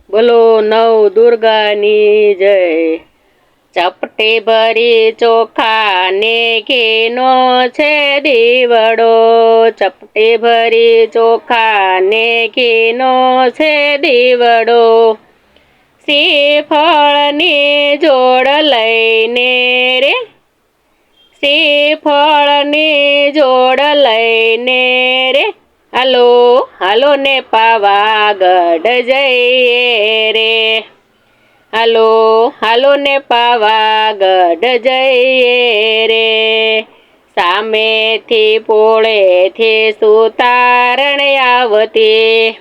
બોલો નવ દુર્ગાની જય। ચપટી ભરી ચોખા ને ઘીનો છે દીવડો, ચપટી ભરી ચોખા ને ઘીનો છે દીવડો। શ્રીફળની જોડ લઈને રે, શ્રીફળની જોડ લઈને રે, હાલો હાલો ને પાવાગઢ જઈએ રે, હાલો હાલો ને પાવાગઢ જઈએ રે। સામેથી પોળેથી સુતારણ આવતી,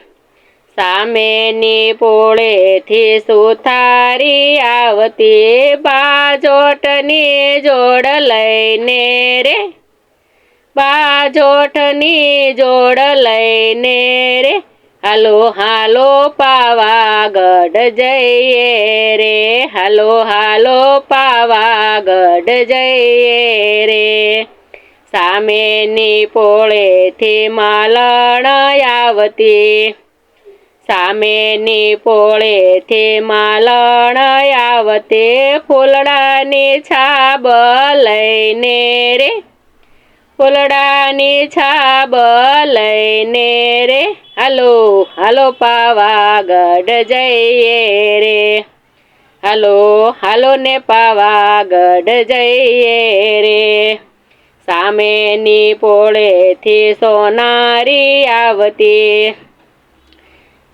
સામેની પોળેથી સુતારી આવતી। બાજોટની જોડ લઈને રે, બાજોટની જોડ લઈને રે, હાલો હાલો પાવાગઢ જઈએ રે, હાલો હાલો પાવાગઢ જઈએ રે। સામેની પોળેથી માલણ આવતી, સામેની પોળેથી માલણ આવતી। ફૂલડાની છાબ લઈને રે, ફૂલડાની છાબ લઈને રે, હાલો હાલો પાવાગઢ જઈએ રે, હાલો હાલો ને પાવાગઢ જઈએ રે। સામેની પોળેથી સોનારી આવતી,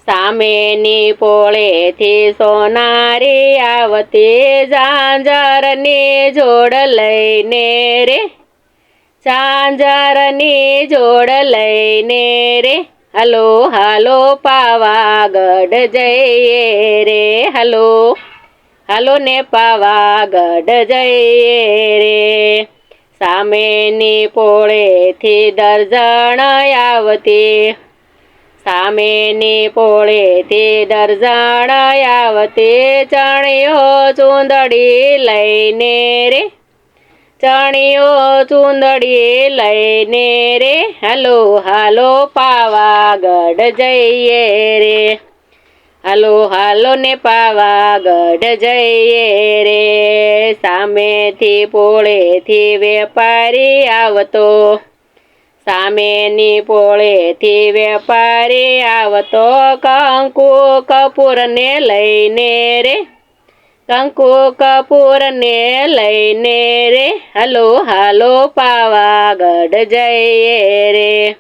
સામેની પોળેથી સોનારી આવતી। ઝાંઝરની જોડ લઈને રે, ઝાંઝરની જોડ લઈને રે, હાલો હાલો પાવાગઢ જઈએ રે, હાલો હાલો ને પાવાગઢ જઈએ રે। સામેની પોળેથી દર્જણ આવતી, સામેની પોળેથી દર્જણ આવતી। ચણિયો ચૂંદડી લઈને રે, ચણિયો ચૂંદડી લઈને રે, હાલો હાલો પાવાગઢ જઈએ રે, હાલો હાલો ને પાવાગઢ જઈએ રે। સામેથી પોળેથી વેપારી આવતો, સામેની પોળેથી વેપારી આવતો। કંકુ કપૂર ને લઈને રે, કંકુ કપૂર ને લઈને રે, હાલો હાલો પાવાગઢ જઈએ રે,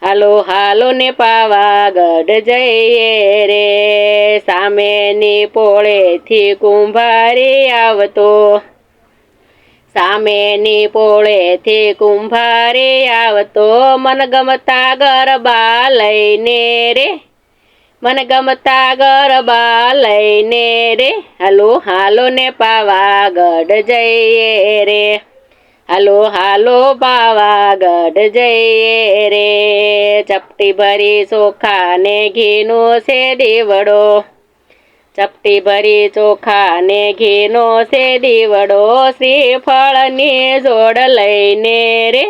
હાલો હાલો ને પાવાગઢ જઈએ રે। સામેની પોળેથી કુંભારી આવતો, સામેની પોળેથી કુંભારી આવતો। મનગમતા ગરબા લઈને રે, મનગમતા ગરબા લઈને રે, હાલો હાલો ને પાવાગઢ જઈએ રે, હાલો હાલો પાવાગઢ જઈએ રે। ચપટી ભરી ચોખા ને ઘીનો છે દીવડો, ચપટી ભરી ચોખા ને ઘીનો છે દીવડો। શ્રીફળની જોડ લઈને રે,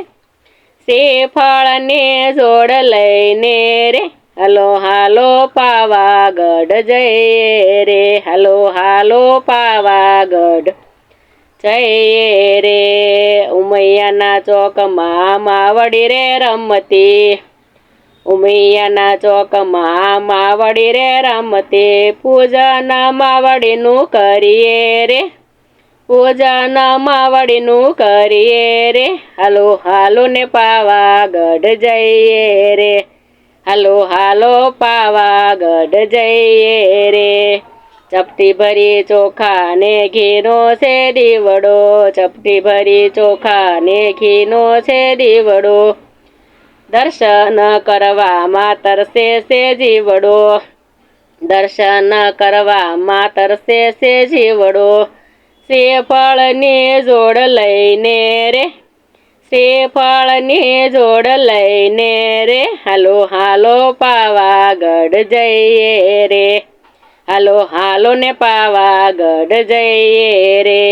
શ્રીફળની જોડ લઈને રે, હાલો હાલો પાવાગઢ જઈએ રે, હાલો હાલો પાવાગઢ જઈએ રે। ઉમૈયાના ચોકમાં માવડી રે રમતી, ઉમૈયાના ચોકમાં માવડી રે રમતી। પૂજન માવડીનું કરીએ રે, પૂજન માવડીનું કરીએ રે, હાલો હાલો ને પાવાગઢ જઈએ રે, હાલો હાલો પાવાગઢ જઈએ રે। ચપટી ભરી ચોખા ને ઘીનો છે દીવડો, ચપટી ભરી ચોખા ને ઘીનો છે દીવડો। દર્શન કરવામાં તરસે છે જીવડો, દર્શન કરવામાં તરસે છે જીવડો। શ્રીફળની જોડ લઈને રે, શ્રીફળની જોડ લઈને રે, હાલો હાલો પાવાગઢ જઈએ રે, હાલો હાલો ને પાવાગઢ જઈએ રે।